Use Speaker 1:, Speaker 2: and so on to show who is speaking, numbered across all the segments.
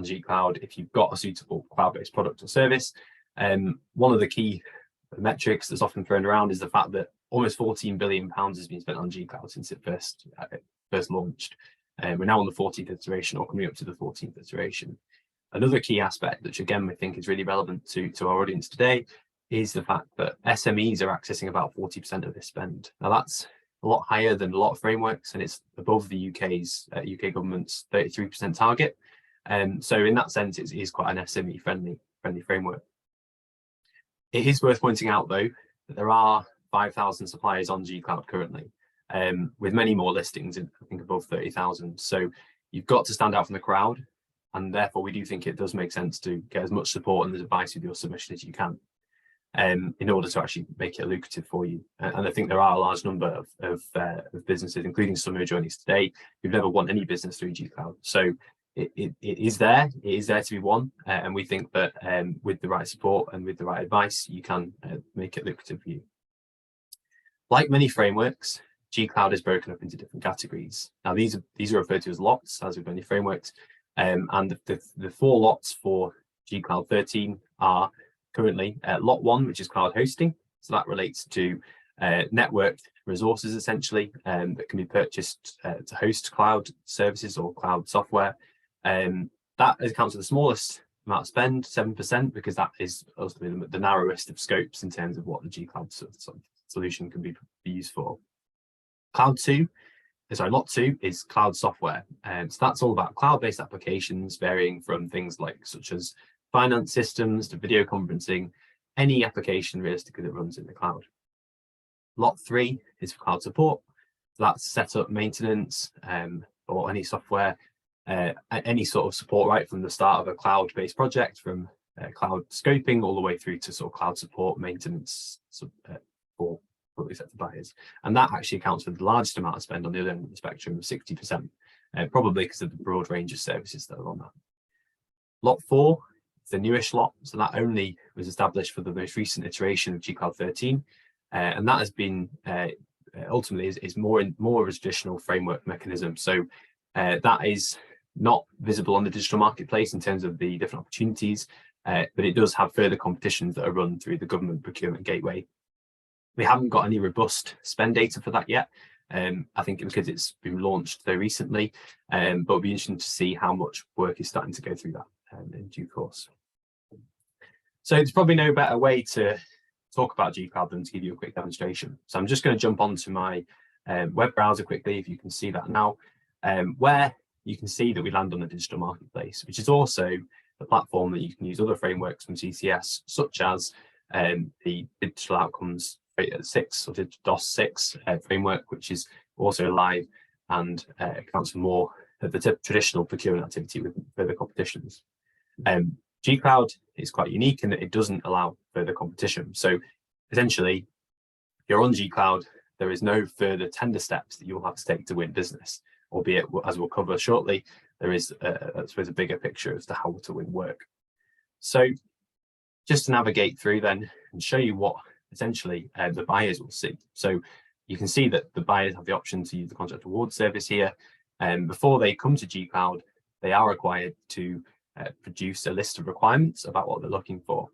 Speaker 1: G Cloud if you've got a suitable cloud-based product or service. One of the key metrics that's often thrown around is the fact that almost £14 billion has been spent on G Cloud since it first launched. We're now on the 14th iteration, or coming up to the 14th iteration. Another key aspect, which again we think is really relevant to our audience today, is the fact that SMEs are accessing about 40% of this spend. Now that's a lot higher than a lot of frameworks, and it's above the UK government's 33% target. So in that sense, it is quite an SME friendly framework. It is worth pointing out though that there are 5,000 suppliers on G Cloud currently, with many more listings, I think above 30,000. So you've got to stand out from the crowd, and therefore we do think it does make sense to get as much support and advice with your submission as you can, in order to actually make it lucrative for you. And I think there are a large number of businesses, including some who are joining us today, who've never won any business through G Cloud. So it is there to be won, and we think that with the right support and with the right advice, you can make it lucrative for you. Like many frameworks, G Cloud is broken up into different categories. Now these are referred to as lots, as with many frameworks, and the 4 lots for G Cloud 13 are currently lot 1, which is cloud hosting. So that relates to networked resources essentially, that can be purchased to host cloud services or cloud software. That accounts for the smallest amount of spend, 7%, because that is ultimately the narrowest of scopes in terms of what the G Cloud solution can be used for. Lot 2 is cloud software. So that's all about cloud-based applications, varying from things like such as finance systems to video conferencing, any application realistically that runs in the cloud. Lot 3 is for cloud support. So that's setup, maintenance, or any software, any sort of support right from the start of a cloud-based project, from cloud scoping all the way through to sort of cloud support, maintenance for public sector buyers. And that actually accounts for the largest amount of spend on the other end of the spectrum of 60%, probably because of the broad range of services that are on that. Lot 4 is the newish lot. So that only was established for the most recent iteration of G Cloud 13. And that has been ultimately is more of a traditional framework mechanism. So that is not visible on the digital marketplace in terms of the different opportunities, but it does have further competitions that are run through the government procurement gateway. We haven't got any robust spend data for that yet. I think because it's been launched very recently, but it'll be interesting to see how much work is starting to go through that in due course. So there's probably no better way to talk about G Cloud than to give you a quick demonstration. So I'm just going to jump onto my web browser quickly, if you can see that now, where you can see that we land on the digital marketplace, which is also the platform that you can use other frameworks from CCS, such as the Digital Outcomes 6 or DOS 6 framework, which is also live and accounts for more of the traditional procurement activity with further competitions. G Cloud is quite unique in that it doesn't allow further competition. So essentially, if you're on G Cloud, there is no further tender steps that you'll have to take to win business, albeit, as we'll cover shortly, there is I suppose a bigger picture as to how to win work. So just to navigate through then and show you what essentially the buyers will see. So you can see that the buyers have the option to use the contract award service here. And before they come to G Cloud, they are required to produce a list of requirements about what they're looking for.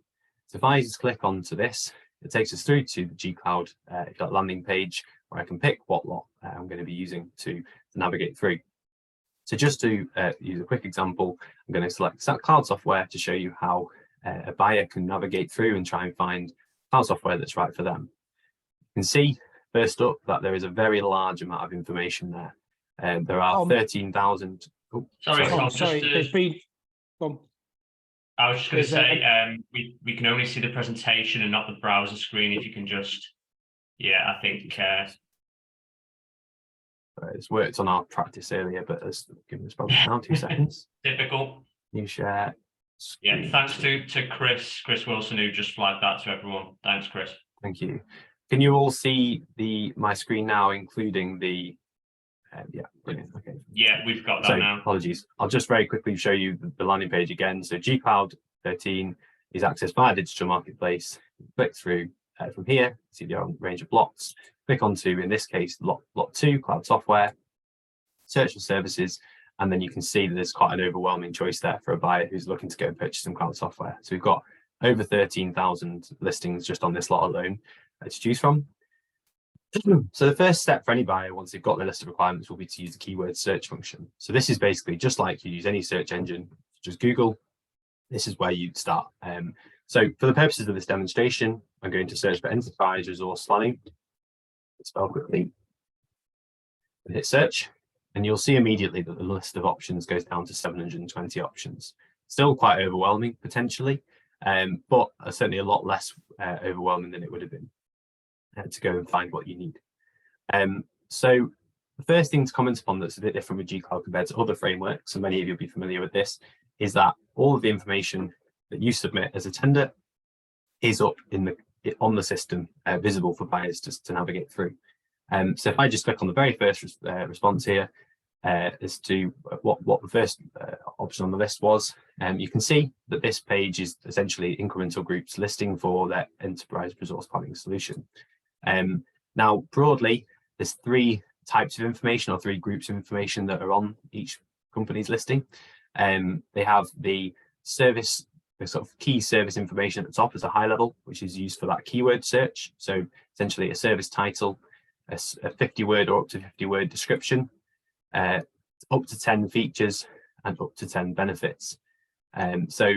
Speaker 1: So if I just click onto this, it takes us through to the G Cloud landing page, where I can pick what lot I'm going to be using to navigate through. So just to use a quick example, I'm going to select cloud software to show you how a buyer can navigate through and try and find cloud software that's right for them. You can see first up that there is a very large amount of information there. There are 13,000. Oh,
Speaker 2: sorry. I was just going to say, we can only see the presentation and not the browser screen. If you can just, yeah, I think.
Speaker 1: It's worked on our practice earlier, but it's given us probably now 2 seconds.
Speaker 2: Typical.
Speaker 1: New share.
Speaker 2: Screen. Yeah, thanks to Chris Wilson, who just flagged that to everyone. Thanks, Chris.
Speaker 1: Thank you. Can you all see my screen now, including the? Yeah, brilliant. Okay.
Speaker 2: Yeah, we've got that now.
Speaker 1: Apologies. I'll just very quickly show you the landing page again. So G Cloud 13 is accessed via digital marketplace. Click through from here, see the range of lots. Click onto, in this case, lot 2, cloud software. Search for services, And then you can see that there's quite an overwhelming choice there for a buyer who's looking to go and purchase some cloud software. So we've got over 13,000 listings just on this lot alone to choose from. So the first step for any buyer, once they've got their list of requirements, will be to use the keyword search function. So this is basically just like you use any search engine, just Google. This is where you'd start. So for the purposes of this demonstration, I'm going to search for enterprise resource planning. Spell quickly and hit search, and you'll see immediately that the list of options goes down to 720 options. Still quite overwhelming potentially, but certainly a lot less overwhelming than it would have been to go and find what you need. So the first thing to comment upon that's a bit different with G-Cloud compared to other frameworks, and many of you will be familiar with this, is that all of the information that you submit as a tender is up on the system, visible for buyers to navigate through. So if I just click on the very first response here as to what the first option on the list was, you can see that this page is essentially incremental groups listing for their enterprise resource planning solution. Now, broadly, there's 3 types of information or 3 groups of information that are on each company's listing. They have the service, the sort of key service information at the top as a high level, which is used for that keyword search. So essentially a service title, a 50-word or up to 50-word description, up to 10 features, and up to 10 benefits. So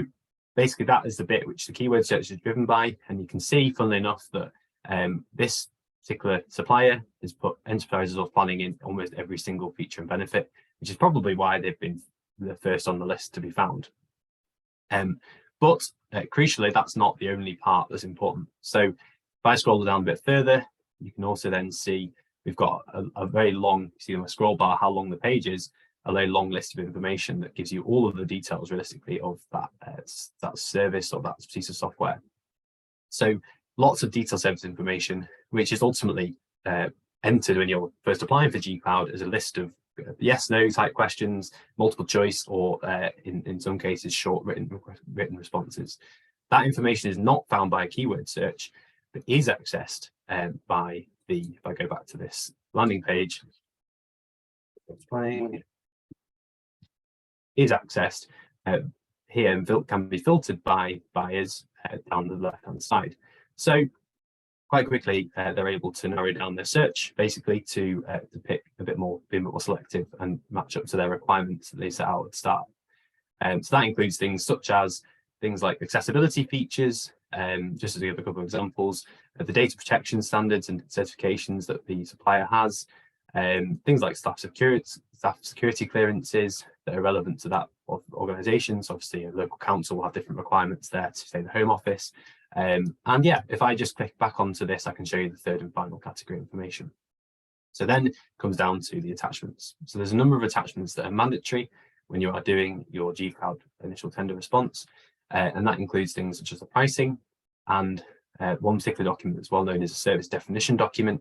Speaker 1: basically that is the bit which the keyword search is driven by. And you can see, funnily enough, that this particular supplier has put enterprise resource planning in almost every single feature and benefit, which is probably why they've been the first on the list to be found. But crucially, that's not the only part that's important. So if I scroll down a bit further, you can also then see we've got a very long, see on the scroll bar how long the page is, a very long list of information that gives you all of the details realistically of that service or that piece of software. So lots of detailed service information, which is ultimately entered when you're first applying for G-Cloud as a list of yes, no type questions, multiple choice, or in some cases, short written responses. That information is not found by a keyword search, but is accessed by if I go back to this landing page, is accessed here and can be filtered by buyers down the left-hand side. So quite quickly, they're able to narrow down their search basically to pick be a bit more selective and match up to their requirements that they set out at the start. So that includes things such as things like accessibility features, just to give a couple of examples, the data protection standards and certifications that the supplier has, things like staff security clearances that are relevant to that organisation. So obviously a local council will have different requirements there to say the Home Office. And yeah, if I just click back onto this, I can show you the third and final category information. So then it comes down to the attachments. So there's a number of attachments that are mandatory when you are doing your G-Cloud initial tender response. And that includes things such as the pricing and one particular document that's well known as a service definition document.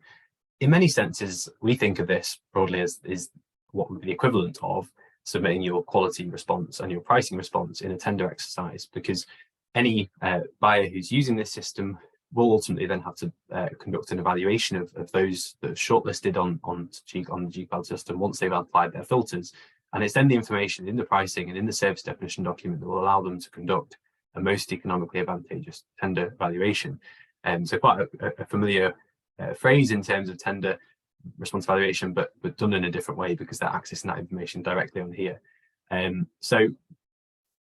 Speaker 1: In many senses, we think of this broadly as is what would be the equivalent of submitting your quality response and your pricing response in a tender exercise, because any buyer who's using this system will ultimately then have to conduct an evaluation of those that are shortlisted on the G-Cloud system once they've applied their filters. And it's then the information in the pricing and in the service definition document that will allow them to conduct a most economically advantageous tender evaluation. So quite a familiar phrase in terms of tender response evaluation, but done in a different way because they're accessing that information directly on here. So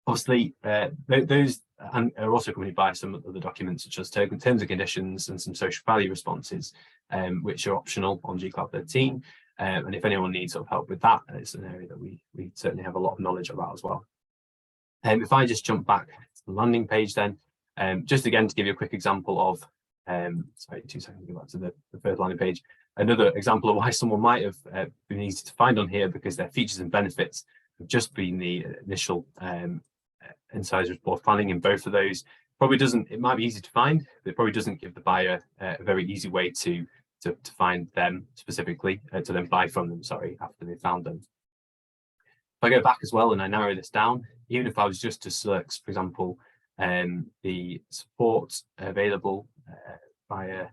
Speaker 1: obviously, those are also accompanied by some other documents such as terms and conditions and some social value responses, which are optional on G-Cloud 13. And if anyone needs sort of help with that, it's an area that we certainly have a lot of knowledge about as well. If I just jump back to the landing page then, just again to give you a quick example of, sorry, 2 seconds, go back to the first landing page. Another example of why someone might have been easy to find on here, because their features and benefits have just been the initial enterprise resource planning in both of those. It might be easy to find, but it probably doesn't give the buyer a very easy way to find them specifically, to then buy from them, sorry, after they found them. If I go back as well and I narrow this down, even if I was just to select, for example, the support available via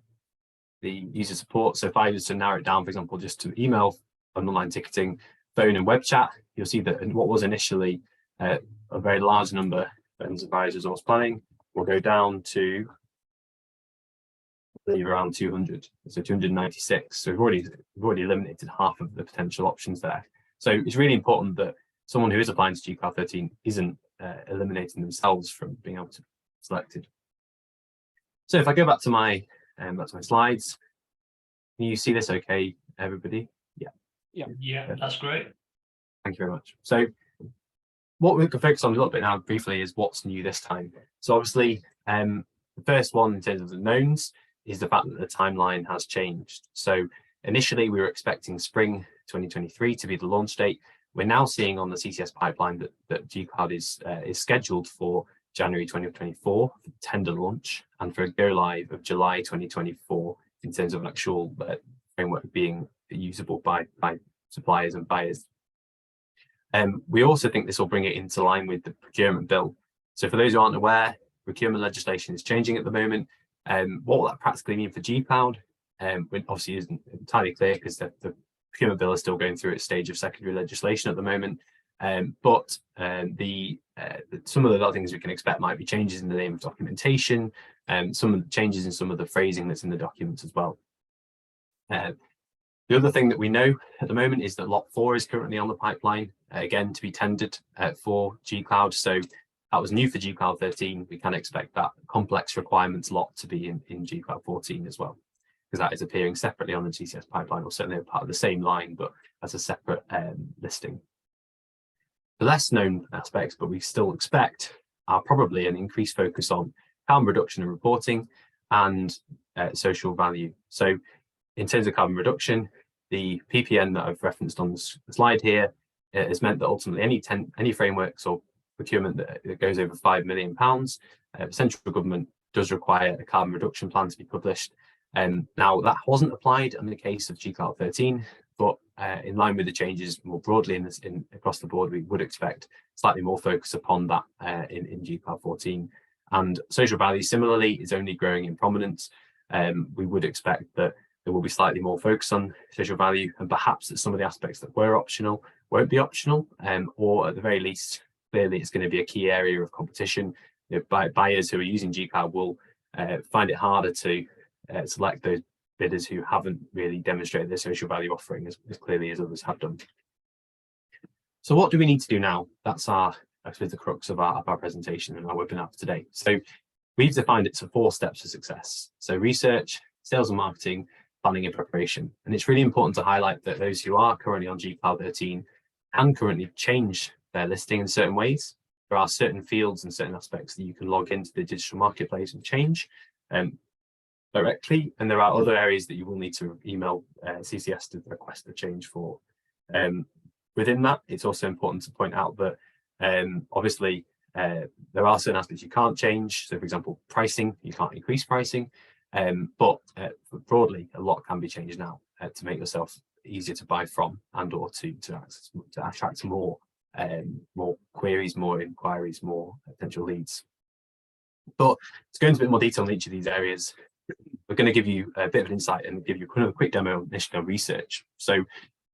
Speaker 1: the user support. So if I was to narrow it down, for example, just to email and online ticketing phone and web chat, you'll see that what was initially a very large number of enterprise resource planning will go down to, I believe, around 200, so 296. So we've already eliminated half of the potential options there. So it's really important that someone who is applying to G-Cloud 13 isn't eliminating themselves from being able to be selected. So if I go back to my slides, can you see this okay, everybody?
Speaker 2: Yeah, that's great.
Speaker 1: Thank you very much. So what we can focus on a little bit now briefly is what's new this time. So obviously, the first one in terms of the knowns is the fact that the timeline has changed. So initially we were expecting spring 2023 to be the launch date. We're now seeing on the CCS pipeline that G-Cloud is scheduled for January 2024 for the tender launch and for a go live of July 2024 in terms of an actual framework being usable by suppliers and buyers. We also think this will bring it into line with the procurement bill. So for those who aren't aware, procurement legislation is changing at the moment. What will that practically mean for G-Cloud? Obviously isn't entirely clear because the procurement bill is still going through its stage of secondary legislation at the moment. But some of the other things we can expect might be changes in the name of documentation, some of the changes in some of the phrasing that's in the documents as well. The other thing that we know at the moment is that Lot 4 is currently on the pipeline, again, to be tendered for G-Cloud. So that was new for G-Cloud 13. We can expect that complex requirements lot to be in G-Cloud 14 as well, because that is appearing separately on the GCS pipeline, or certainly a part of the same line, but as a separate listing. The less known aspects, but we still expect, are probably an increased focus on carbon reduction and reporting and social value. So in terms of carbon reduction, the PPN that I've referenced on the slide here has meant that ultimately any frameworks or procurement that goes over £5 million, the central government does require a carbon reduction plan to be published. Now that wasn't applied in the case of G-Cloud 13, but in line with the changes more broadly across the board, we would expect slightly more focus upon that in G-Cloud 14. And social value similarly is only growing in prominence. We would expect that there will be slightly more focus on social value, and perhaps that some of the aspects that were optional won't be optional, or at the very least, clearly it's going to be a key area of competition. Buyers who are using G-Cloud will find it harder to select those bidders who haven't really demonstrated their social value offering as clearly as others have done. So what do we need to do now? That's I suppose, the crux of our presentation and our webinar for today. So we've defined it to 4 steps for success. So research, sales and marketing, planning and preparation. And it's really important to highlight that those who are currently on G-Cloud 13 can currently change their listing in certain ways. There are certain fields and certain aspects that you can log into the digital marketplace and change directly, and there are other areas that you will need to email CCS to request a change for. Within that, it's also important to point out that obviously there are certain aspects you can't change. So for example, pricing, you can't increase pricing, but broadly a lot can be changed now to make yourself easier to buy from and or to attract more queries, more inquiries, more potential leads. But to go into a bit more detail on each of these areas, we're going to give you a bit of an insight and give you kind of a quick demo on initial research. So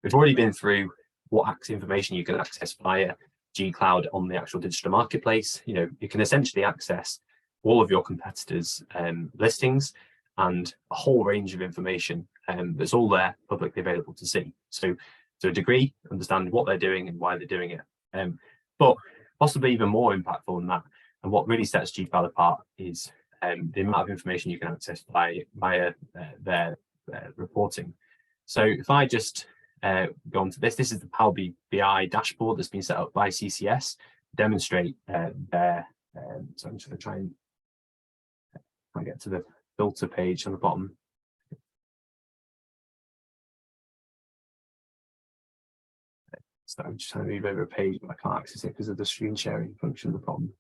Speaker 1: we've already been through what information you can access via G-Cloud on the actual digital marketplace. You can essentially access all of your competitors' listings and a whole range of information that's all there publicly available to see. So to a degree, understand what they're doing and why they're doing it. But possibly even more impactful than that, and what really sets G-Cloud apart is the amount of information you can access via their reporting. So if I just go on to this is the Power BI dashboard that's been set up by CCS to demonstrate their, so I'm just going to try and get to the filter page on the bottom. So I'm just trying to move over a page, but I can't access it because of the screen sharing function at the bottom.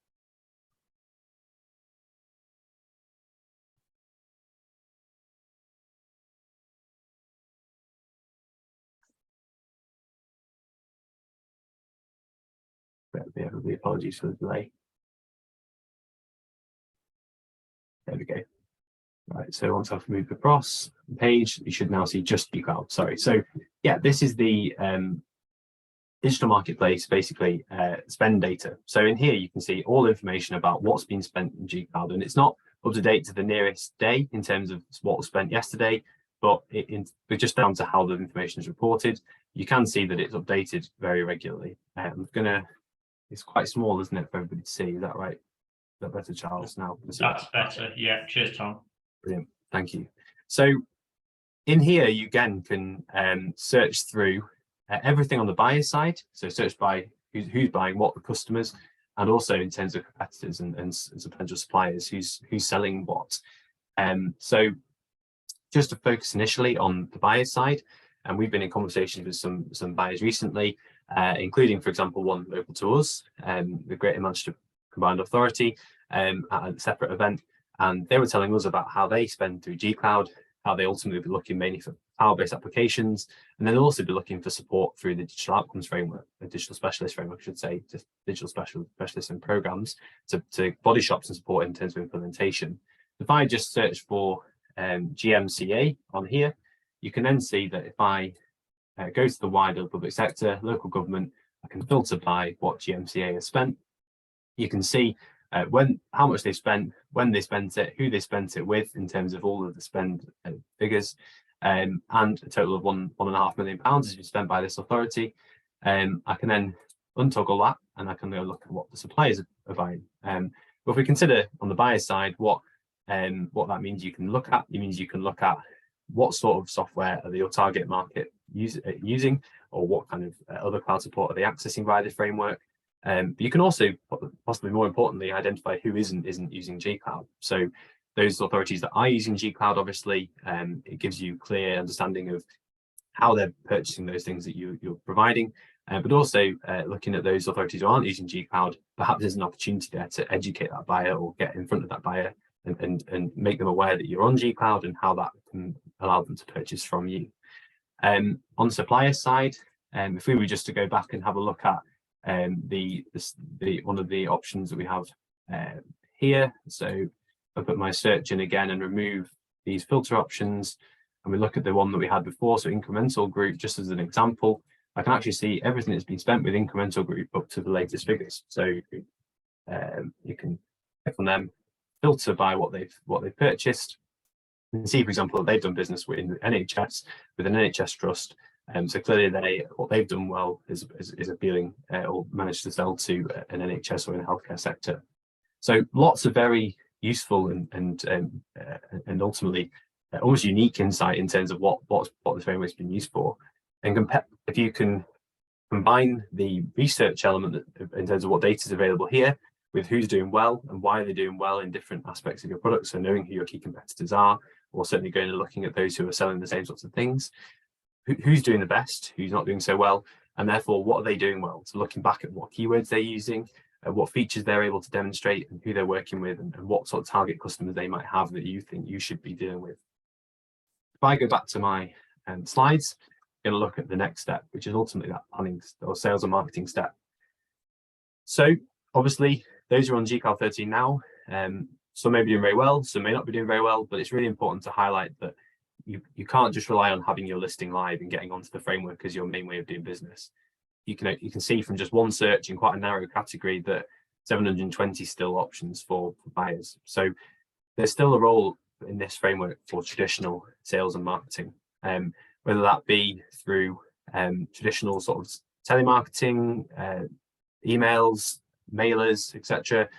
Speaker 1: Everybody, apologies for the delay. There we go. Right, so once I've moved across the page, you should now see just G-Cloud. Sorry. So yeah, this is the digital marketplace, basically spend data. So in here, you can see all information about what's been spent in G-Cloud, and it's not up to date to the nearest day in terms of what was spent yesterday, but it's just down to how the information is reported. You can see that it's updated very regularly. It's quite small, isn't it, for everybody to see? Is that right? Is that better, Charles? Now
Speaker 2: that's better. Yeah. Cheers, Tom.
Speaker 1: Brilliant. Thank you. So in here, you again can search through everything on the buyer side. So search by who's buying what, the customers, and also in terms of competitors and potential suppliers, who's selling what. So just to focus initially on the buyer side, and we've been in conversations with some buyers recently, including, for example, one local to us, the Greater Manchester Combined Authority, at a separate event, and they were telling us about how they spend through G-Cloud, how they ultimately be looking mainly for power-based applications, and then they'll also be looking for support through the digital outcomes framework, the digital specialist framework, I should say, just digital specialists and programs to body shops and support in terms of implementation. If I just search for GMCA on here, you can then see that if I go to the wider public sector, local government, I can filter by what GMCA has spent. You can see how much they spent, when they spent it, who they spent it with in terms of all of the spend figures, and a total of £1.5 million has been spent by this authority. I can then untoggle that and I can go look at what the suppliers are buying. But if we consider on the buyer side what that means, you can look at what sort of software are your target market using, or what kind of other cloud support are they accessing via the framework. But you can also, possibly more importantly, identify who isn't using G-Cloud. So those authorities that are using G-Cloud, obviously, it gives you clear understanding of how they're purchasing those things that you're providing. But also looking at those authorities who aren't using G-Cloud, perhaps there's an opportunity there to educate that buyer or get in front of that buyer and make them aware that you're on G-Cloud and how that can allow them to purchase from you. On the supplier side, if we were just to go back and have a look at one of the options that we have here, so I put my search in again and remove these filter options, and we look at the one that we had before, so incremental group, just as an example, I can actually see everything that's been spent with incremental group up to the latest figures. So you can click on them, filter by what they've purchased, and see, for example, that they've done business with the NHS, with an NHS trust. So clearly, what they've done well is appealing or managed to sell to an NHS or in the healthcare sector. So lots of very useful and ultimately almost unique insight in terms of what the framework's been used for. And if you can combine the research element in terms of what data is available here with who's doing well and why they're doing well in different aspects of your product, so knowing who your key competitors are, or certainly going and looking at those who are selling the same sorts of things, who's doing the best, who's not doing so well, and therefore what are they doing well. So looking back at what keywords they're using, what features they're able to demonstrate, and who they're working with, and what sort of target customers they might have that you think you should be dealing with. If I go back to my slides, I'm going to look at the next step, which is ultimately that planning or sales and marketing step. So obviously, those who are on G-Cloud 13 now, some may be doing very well, some may not be doing very well, but it's really important to highlight that you can't just rely on having your listing live and getting onto the framework as your main way of doing business. You can see from just one search in quite a narrow category that 720 still options for buyers. So there's still a role in this framework for traditional sales and marketing, whether that be through traditional sort of telemarketing, emails, mailers, etc.,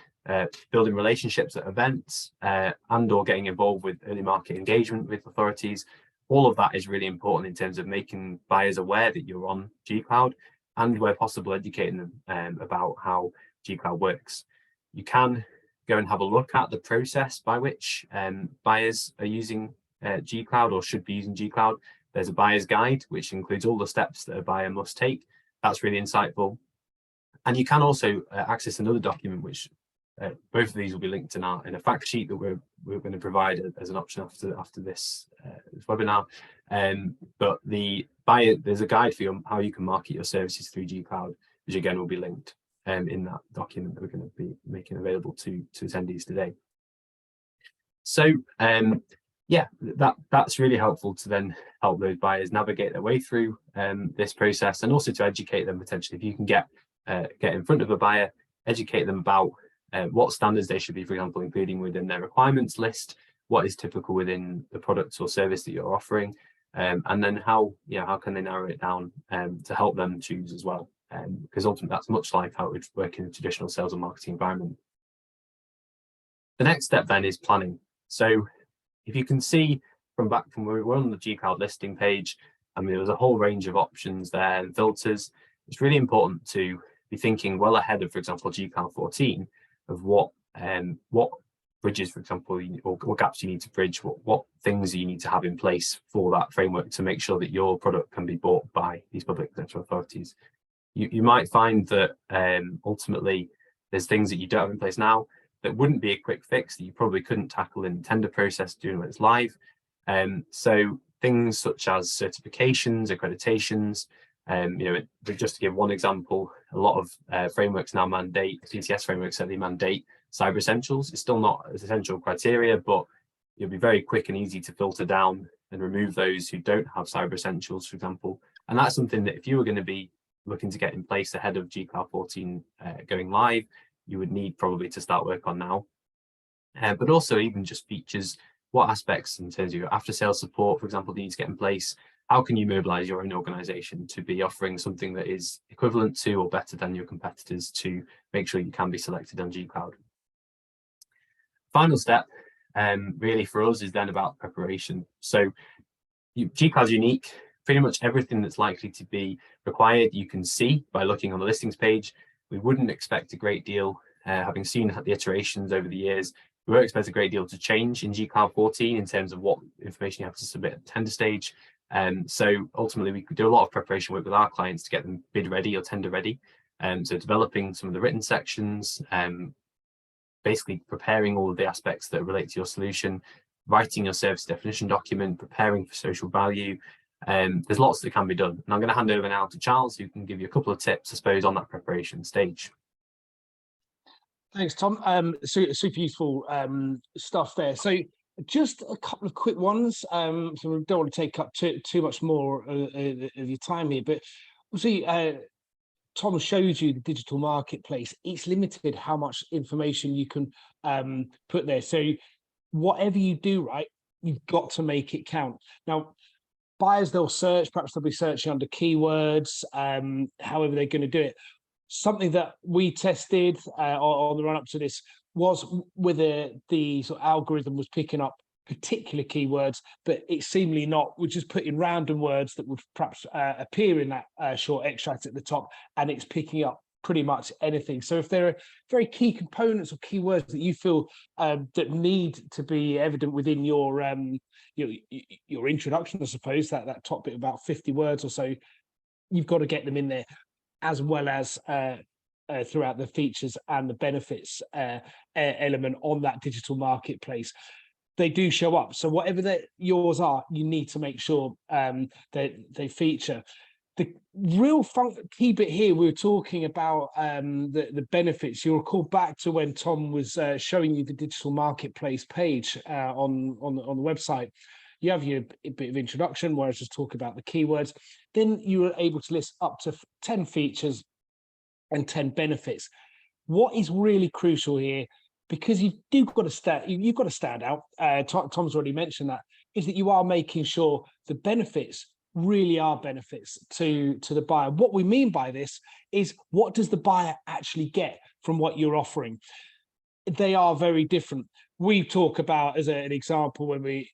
Speaker 1: building relationships at events, and or getting involved with early market engagement with authorities. All of that is really important in terms of making buyers aware that you're on G-Cloud, and where possible educating them about how G-Cloud works. You can go and have a look at the process by which buyers are using G-Cloud or should be using G-Cloud. There's a buyer's guide, which includes all the steps that a buyer must take. That's really insightful. And you can also access another document, which both of these will be linked in a fact sheet that we're going to provide as an option after this webinar. But there's a guide for how you can market your services through G-Cloud, which again will be linked in that document that we're going to be making available to attendees today. So Yeah, that's really helpful to then help those buyers navigate their way through this process, and also to educate them potentially. If you can get in front of a buyer, educate them about what standards they should be, for example, including within their requirements list, what is typical within the product or service that you're offering, and then how can they narrow it down to help them choose as well, because ultimately that's much like how it would work in a traditional sales and marketing environment. The next step then is planning. So if you can see from when we were on the G-Cloud listing page, I mean, there was a whole range of options there and filters. It's really important to be thinking well ahead of, for example, G-Cloud 14, of what bridges, for example, or what gaps you need to bridge, what things you need to have in place for that framework to make sure that your product can be bought by these public sector authorities. You might find that ultimately there's things that you don't have in place now that wouldn't be a quick fix, that you probably couldn't tackle in the tender process during when it's live. So things such as certifications, accreditations, just to give one example, a lot of frameworks now mandate, CCS frameworks certainly mandate Cyber Essentials. It's still not an essential criteria, but it'll be very quick and easy to filter down and remove those who don't have Cyber Essentials, for example. And that's something that if you were going to be looking to get in place ahead of G-Cloud 14 going live, you would need probably to start work on now. But also even just features, what aspects in terms of your after sales support, for example, do you need to get in place? How can you mobilize your own organization to be offering something that is equivalent to or better than your competitors to make sure you can be selected on G-Cloud? Final step really for us is then about preparation. So G-Cloud's unique. Pretty much everything that's likely to be required you can see by looking on the listings page. We wouldn't expect a great deal, having seen the iterations over the years, we won't expect a great deal to change in G-Cloud 14 in terms of what information you have to submit at the tender stage. So ultimately, we could do a lot of preparation work with our clients to get them bid ready or tender ready. So developing some of the written sections, basically preparing all of the aspects that relate to your solution, writing your service definition document, preparing for social value. There's lots that can be done. And I'm going to hand over now to Charles, who can give you a couple of tips, I suppose, on that preparation stage.
Speaker 3: Thanks, Tom. Super useful stuff there. So just a couple of quick ones. So we don't want to take up too much more of your time here, but obviously, Tom showed you the digital marketplace. It's limited how much information you can put there. So whatever you do, right, you've got to make it count. Now, buyers, they'll search, perhaps they'll be searching under keywords, however they're going to do it. Something that we tested on the run up to this was whether the sort of algorithm was picking up particular keywords, but it's seemingly not. We're just putting random words that would perhaps appear in that short extract at the top, and it's picking up pretty much anything. So if there are very key components or keywords that you feel that need to be evident within your introduction, I suppose, that top bit, about 50 words or so, you've got to get them in there, as well as throughout the features and the benefits element on that digital marketplace. They do show up. So whatever yours are, you need to make sure that they feature. The real key bit here, we were talking about the benefits. You'll recall back to when Tom was showing you the digital marketplace page on the website. You have your bit of introduction where I just talk about the keywords. Then you were able to list up to 10 features and 10 benefits. What is really crucial here, because you've got to stand out. Tom's already mentioned that, is that you are making sure the benefits really are benefits to the buyer. What we mean by this is, what does the buyer actually get from what you're offering? They are very different. We talk about, as an example, when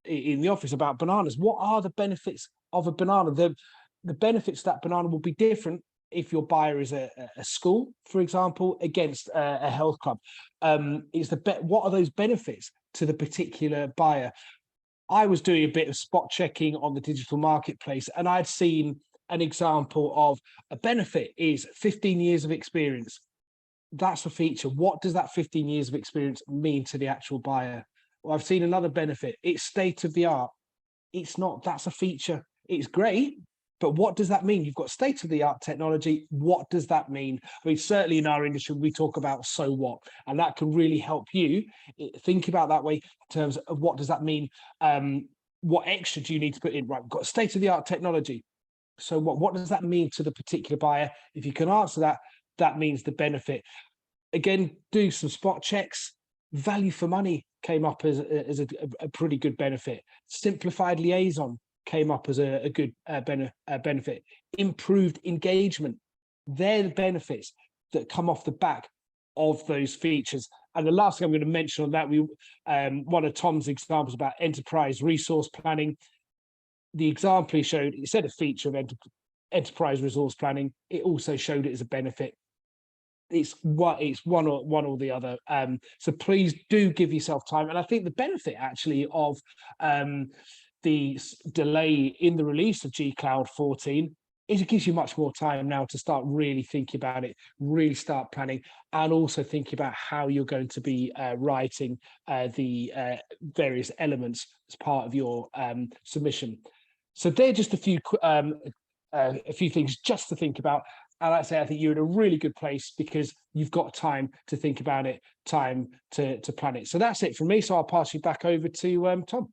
Speaker 3: in the office, about bananas. What are the benefits of a banana? The benefits of that banana will be different if your buyer is a school, for example, against a health club. What are those benefits to the particular buyer? I was doing a bit of spot checking on the digital marketplace, and I'd seen an example of a benefit is 15 years of experience. That's a feature. What does that 15 years of experience mean to the actual buyer? Well, I've seen another benefit. It's state of the art. It's not. That's a feature. It's great, But what does that mean? You've got state-of-the-art technology. What does that mean? I mean, certainly in our industry, we talk about so what, and that can really help you think about that way in terms of what does that mean? What extra do you need to put in? Right, we've got state-of-the-art technology. So what does that mean to the particular buyer? If you can answer that, that means the benefit. Again, do some spot checks. Value for money came up as a pretty good benefit. Simplified liaison came up as a good benefit. Improved engagement. They're the benefits that come off the back of those features. And the last thing I'm going to mention on that, one of Tom's examples about enterprise resource planning. The example he showed, he said a feature of enterprise resource planning. It also showed it as a benefit. It's one or the other. So please do give yourself time. And I think the benefit actually of the delay in the release of G Cloud 14 is it gives you much more time now to start really thinking about it, really start planning, and also thinking about how you're going to be writing the various elements as part of your submission. So they're just a few things just to think about. And like I say, I think you're in a really good place because you've got time to think about it, time to plan it. So that's it from me. So I'll pass you back over to Tom.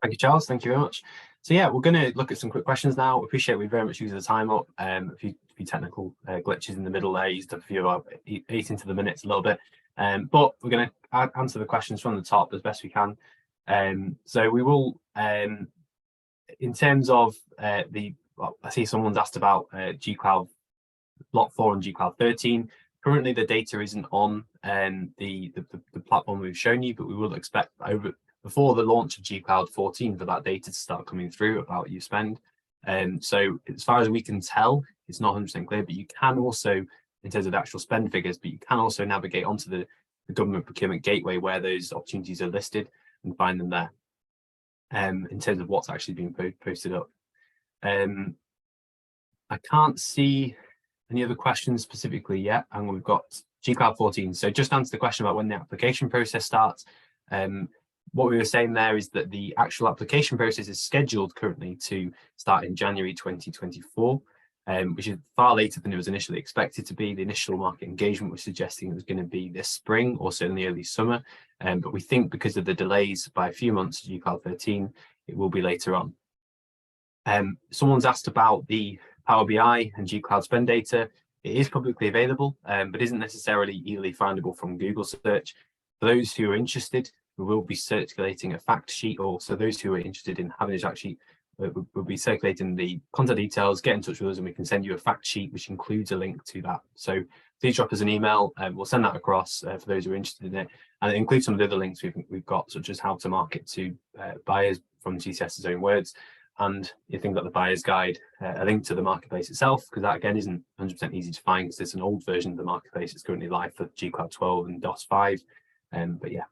Speaker 1: Thank you, Charles. Thank you very much. So yeah, we're going to look at some quick questions now. Appreciate we very much used the time up. A few technical glitches in the middle there. Used a few of ate into the minutes a little bit. But we're going to answer the questions from the top as best we can. So we will, in terms of I see someone's asked about G Cloud Lot 4 and G Cloud 13. Currently, the data isn't on the platform we've shown you, but we will expect before the launch of G Cloud 14 for that data to start coming through about your spend. So as far as we can tell, it's not 100% clear, but you can also, in terms of the actual spend figures, but you can also navigate onto the government procurement gateway where those opportunities are listed and find them there in terms of what's actually being posted up. I can't see any other questions specifically yet, and we've got G Cloud 14. So just answer the question about when the application process starts. What we were saying there is that the actual application process is scheduled currently to start in January 2024, which is far later than it was initially expected to be. The initial market engagement was suggesting it was going to be this spring or certainly early summer, but we think because of the delays by a few months to G Cloud 13, it will be later on. Someone's asked about the Power BI and G Cloud spend data. It is publicly available, but isn't necessarily easily findable from Google search. For those who are interested, we will be circulating a fact sheet, or so those who are interested in having it actually, we'll be circulating the contact details, get in touch with us and we can send you a fact sheet which includes a link to that. So please drop us an email and we'll send that across for those who are interested in it. And it includes some of the other links we've got, such as how to market to buyers from TCS's own words. And you think that the buyer's guide, a link to the marketplace itself, because that again isn't 100% easy to find because it's an old version of the marketplace. It's currently live for G Cloud 12 and DOS 5. But yeah.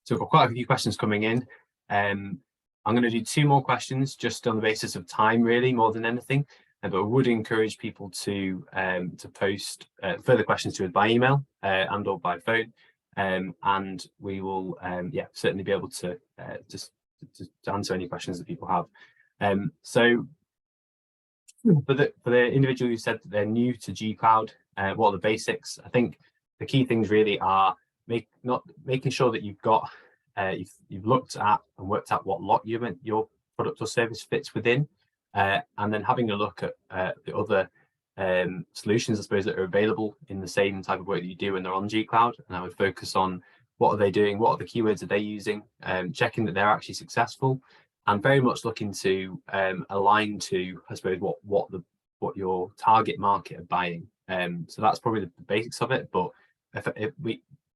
Speaker 1: So we've got quite a few questions coming in. I'm going to do 2 more questions just on the basis of time, really, more than anything. But I would encourage people to post further questions to us by email and or by phone. And we will, certainly be able to just to answer any questions that people have. So for the individual who said that they're new to G Cloud, what are the basics? I think the key things really are making sure that you've got you've looked at and worked out what lot your product or service fits within, and then having a look at the other solutions, I suppose, that are available in the same type of work that you do when they're on G Cloud. And I would focus on what are they doing, what are the keywords are they using, checking that they're actually successful, and very much looking to align to, I suppose, what your target market are buying. So that's probably the basics of it. But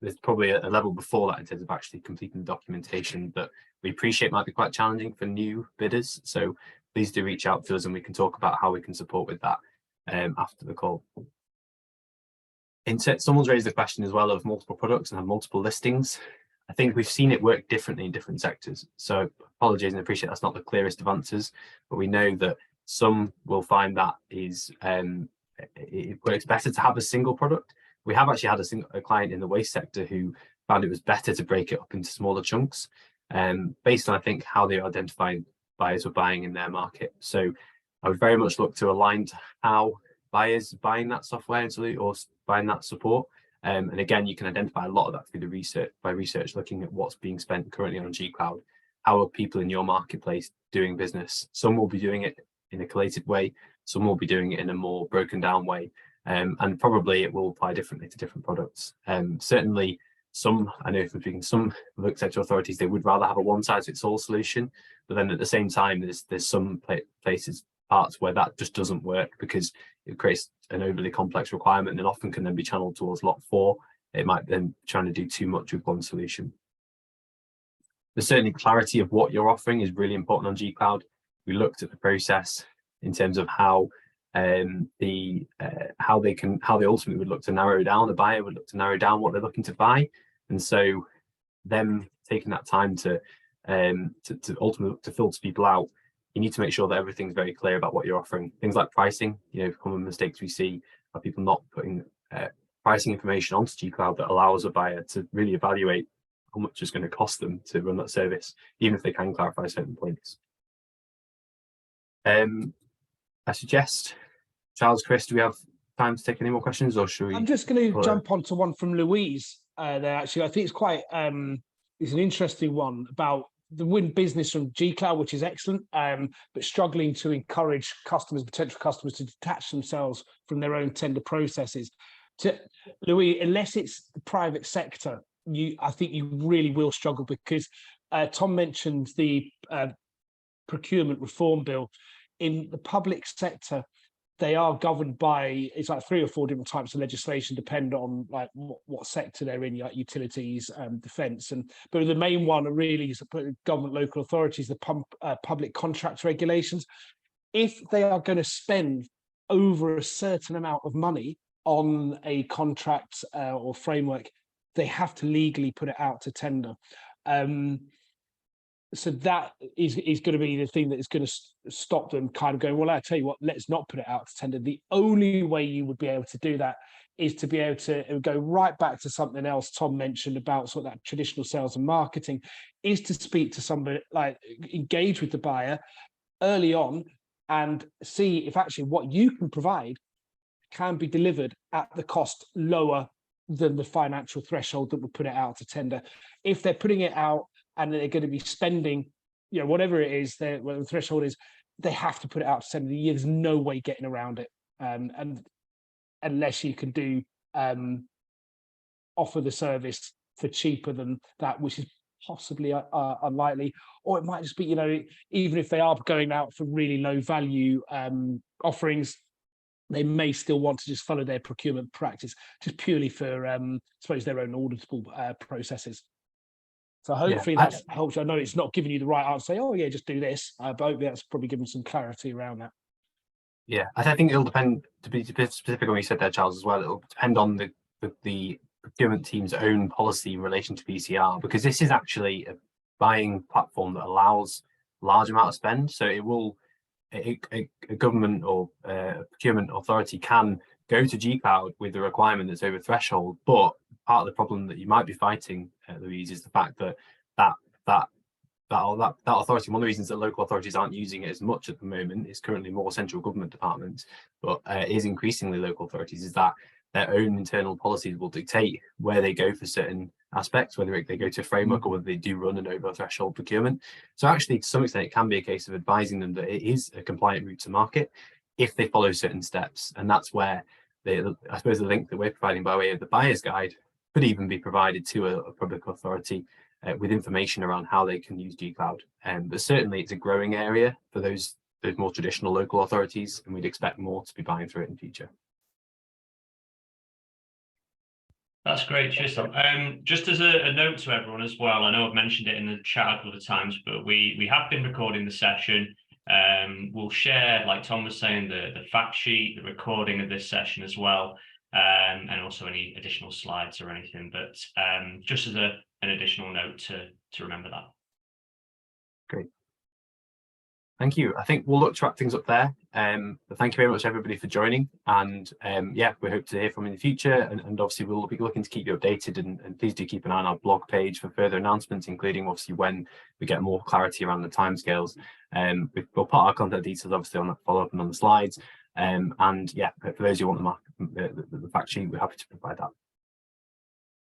Speaker 1: there's probably a level before that in terms of actually completing the documentation that we appreciate might be quite challenging for new bidders. So please do reach out to us and we can talk about how we can support with that after the call. Someone's raised the question as well of multiple products and have multiple listings. I think we've seen it work differently in different sectors. So apologies and appreciate that's not the clearest of answers, but we know that some will find that it works better to have a single product. We have actually had a client in the waste sector who found it was better to break it up into smaller chunks, based on, I think, how they identify buyers were buying in their market. So I would very much look to align to how buyers buying that software or buying that support. And again, you can identify a lot of that through the research, looking at what's being spent currently on G Cloud. How are people in your marketplace doing business? Some will be doing it in a collated way, some will be doing it in a more broken down way, and probably it will apply differently to different products. Certainly, I know from speaking to some public sector authorities, they would rather have a one-size-fits-all solution, but then at the same time, there's some parts where that just doesn't work because it creates an overly complex requirement and often can then be channeled towards lot 4. It might then be trying to do too much with one solution. There's certainly clarity of what you're offering is really important on G Cloud. We looked at the process in terms of how they ultimately would look to narrow down, the buyer would look to narrow down what they're looking to buy, and so them taking that time to ultimately to filter people out, you need to make sure that everything's very clear about what you're offering. Things like pricing, common mistakes we see are people not putting pricing information onto G Cloud that allows a buyer to really evaluate how much it's going to cost them to run that service, even if they can clarify certain points. I suggest, Charles, Chris, do we have time to take any more questions, or should we?
Speaker 3: I'm just going to jump onto one from Louise there. Actually, I think it's quite it's an interesting one about the win business from G Cloud, which is excellent, but struggling to encourage potential customers, to detach themselves from their own tender processes. Louis, unless it's the private sector, I think you really will struggle, because Tom mentioned the procurement reform bill. In the public sector, they are governed by, it's like 3 or 4 different types of legislation, depend on like what sector they're in, like utilities, defence, but the main one really is government local authorities, the public contract regulations. If they are going to spend over a certain amount of money on a contract or framework, they have to legally put it out to tender. So that is going to be the thing that is going to stop them kind of going, well, I tell you what, let's not put it out to tender. The only way you would be able to do that is to be able to go right back to something else Tom mentioned about sort of that traditional sales and marketing, is to speak to somebody, like engage with the buyer early on and see if actually what you can provide can be delivered at the cost lower than the financial threshold that would put it out to tender. If they're putting it out and they're going to be spending, whatever it is, what the threshold is, they have to put it out to tender. There's no way getting around it, and unless you can do offer the service for cheaper than that, which is possibly unlikely, or it might just be, even if they are going out for really low value offerings, they may still want to just follow their procurement practice, just purely for, I suppose, their own auditable processes. So hopefully that helps. I know it's not giving you the right answer. Say, oh yeah, just do this. But hopefully that's probably given some clarity around that.
Speaker 1: Yeah, I think it'll depend, to be specific on what you said there, Charles, as well. It'll depend on the procurement team's own policy in relation to PCR, because this is actually a buying platform that allows large amount of spend. So it will, a government or procurement authority can go to G Cloud with a requirement that's over threshold, but part of the problem that you might be fighting, Louise, is the fact that authority, one of the reasons that local authorities aren't using it as much at the moment is currently more central government departments, but is increasingly local authorities, is that their own internal policies will dictate where they go for certain aspects, whether they go to a framework or whether they do run an over threshold procurement. So actually, to some extent, it can be a case of advising them that it is a compliant route to market if they follow certain steps. And that's where I suppose the link that we're providing by way of the buyer's guide could even be provided to a public authority with information around how they can use G Cloud. But certainly it's a growing area for those more traditional local authorities, and we'd expect more to be buying through it in future.
Speaker 2: That's great, cheers, Tom. Just as a note to everyone as well, I know I've mentioned it in the chat a couple of times, but we have been recording the session. We'll share, like Tom was saying, the fact sheet, the recording of this session as well, and also any additional slides or anything. But just as an additional note to remember that.
Speaker 1: Great. Thank you. I think we'll look to wrap things up there. But thank you very much, everybody, for joining. And yeah, we hope to hear from you in the future. And obviously, we'll be looking to keep you updated. And please do keep an eye on our blog page for further announcements, including obviously when we get more clarity around the timescales. We'll put our contact details obviously on that follow-up and on the slides. And yeah, for those who want the fact sheet, we're happy to provide that.